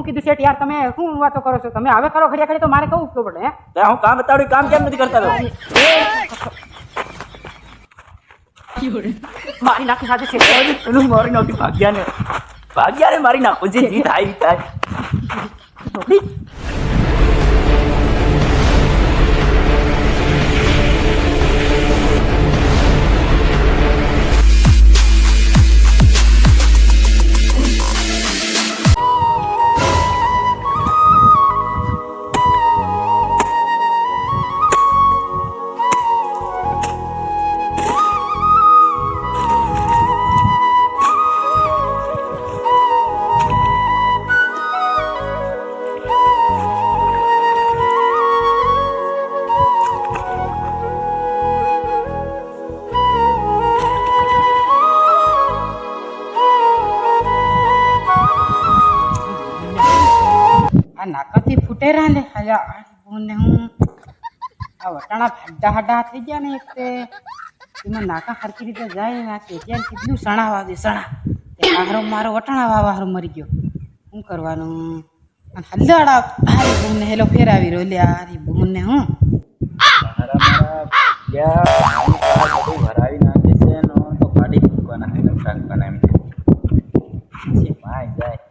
કીધું શેઠ યાર તમે શું વાતો કરો છો તમે હવે કરો ઘડિયા ઘડી તો મારે કહું પડે હે તે હું કામ બતાડું કામ કેમ નથી કરતા મારી નાખી સાથે શેઠ એનું મારી નાખી ભાગ્યાને મારી નાખો જે જીત આવી થાય નાકાથી ફૂટેરા લે હજા બોને હું આ વટાણા ફાડા હાડા થઈ ગયા ને એક તે એમાં નાકા હરકી રીતે જાય ને કે ત્યાં કેટલું સણા વાગે સણા હારો મારો વટાણા વાવા હારો મરી ગયો શું કરવાનું હલ્લાડા હારી બોને હેલો ફેરાવી રહ્યો લે હારી બોને હું ભરાવી નાખે છે નો તો કાઢી મૂકવાના હે ટાંકવાના એમ પછી માય જાય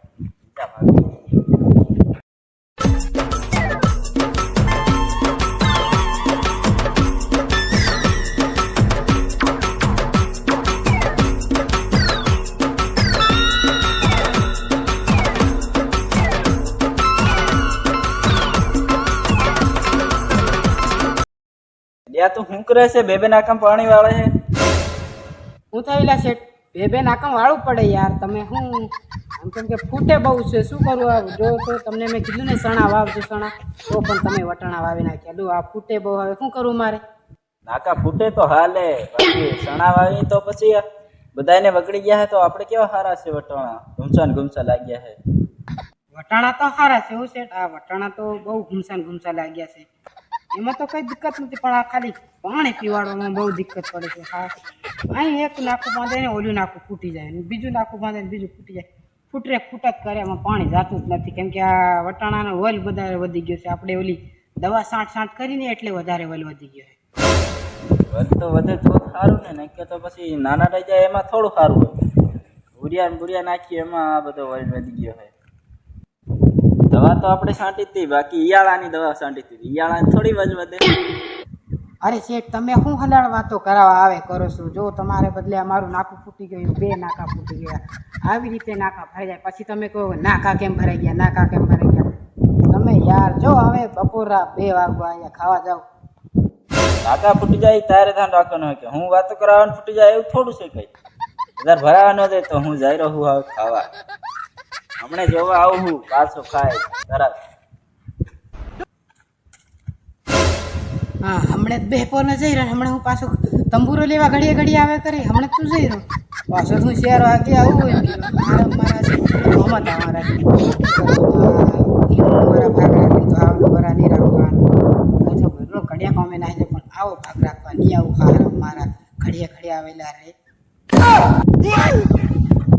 તો હું કરે છે બે નાકામ પાણી વાળે છે હું થયેલા શેઠ બે નાકામ વાળું પડે યાર તમે હું આમ કેમ કે ફૂટે બહુ છે શું કરું આ જો તો તમને મેં કીધું ને સણા વાવજો સણા તો પણ તમે વટાણા વાવી નાખ્યા દો આ ફૂટે બહુ હવે શું કરું મારે નાકા ફૂટે તો હાલે બાકી સણા વાવી તો પછી બધાને વગડી ગયા હે તો આપણે કેવા સારા છે વટાણા ઘૂમસા લાગ્યા છે વટાણા તો સારા છે હું શેઠ આ વટાણા તો બહુ ઘૂમસા લાગ્યા છે એમાં તો કઈ દિક્કત નથી પણ આ ખાલી પાણી પીવાડવામાં બહુ દિક્કત પડે છે હા અહીં એક નાખું બાંધે ને ઓલું નાખું ફૂટી જાય બીજું નાખું બાંધે ને બીજું ફૂટી જાય ફૂટ જ કરે એમાં પાણી જાતું જ નથી કેમ કે આ વટાણાનો વલ વધારે વધી ગયો છે આપણે ઓલી દવા છાંટ કરીને એટલે વધારે વલ વધી ગયો છે વલ તો વધે તો સારું ને કે તો પછી નાના રહી જાય એમાં થોડું સારું હોય બુરિયા નાખીએ એમાં આ બધો વલ વધી ગયો છે દવા તો આપણે છાંટી હતી બાકી ઈયાળાની દવા છાંટી હતી ઈયાળાની થોડી વજ વધે અરે શેઠ તમે શું હલાડ વાતો કરાવવા આવે કરો છો જો તમારે બદલે અમારું નાકું ફૂટી ગયું બે નાકા ફૂટી ગયા આવી રીતે નાકા ભરાઈ જાય પછી તમે કહો નાકા કેમ ભરાઈ ગયા તમે યાર જો હવે બપોરા 2 વાગવા અહીંયા ખાવા જાવ નાકા ફૂટી જાય તારે ધ્યાન રાખવાનું હોય કે હું વાતો કરાવવાનું ફૂટી જાય એવું થોડું છે કઈ વધારે ભરાવા ન દે તો હું જઈ રહું હવે ખાવા હમણે જોવા આવું હું પાછો ખાય તરત હા હમણે બહેપોર જઈ રહ્યો હમણાં હું પાછો તંબુરો લેવા ઘડીએ આવે કરી હમણાં તું જઈ રહ્યો પાછો હું શેર વાગે આવું હોય મારા મોહમ્મદ અમારા ભાગ રાખી તો આવું બરા નહીં રાખવાનું ઘડિયા કામે ના પણ આવો ભાગ રાખવા નહીં આવું હા મારા ઘડીએ આવેલા રે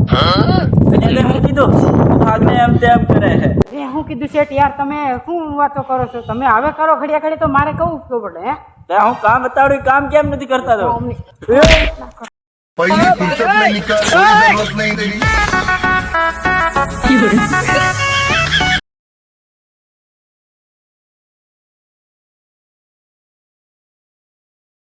એટલે હું કીધું ભાગને એમ તેમ કરે છે એ હું કીધું શેઠ યાર તમે શું વાતો કરો છો તમે હવે કરો ઘડિયા ઘડી તો મારે કહું પડે હે તે હું કામ બતાડું કામ કેમ નથી કરતા તો पहली फुर्सत में निकाल कोई जरूरत नहीं तेरी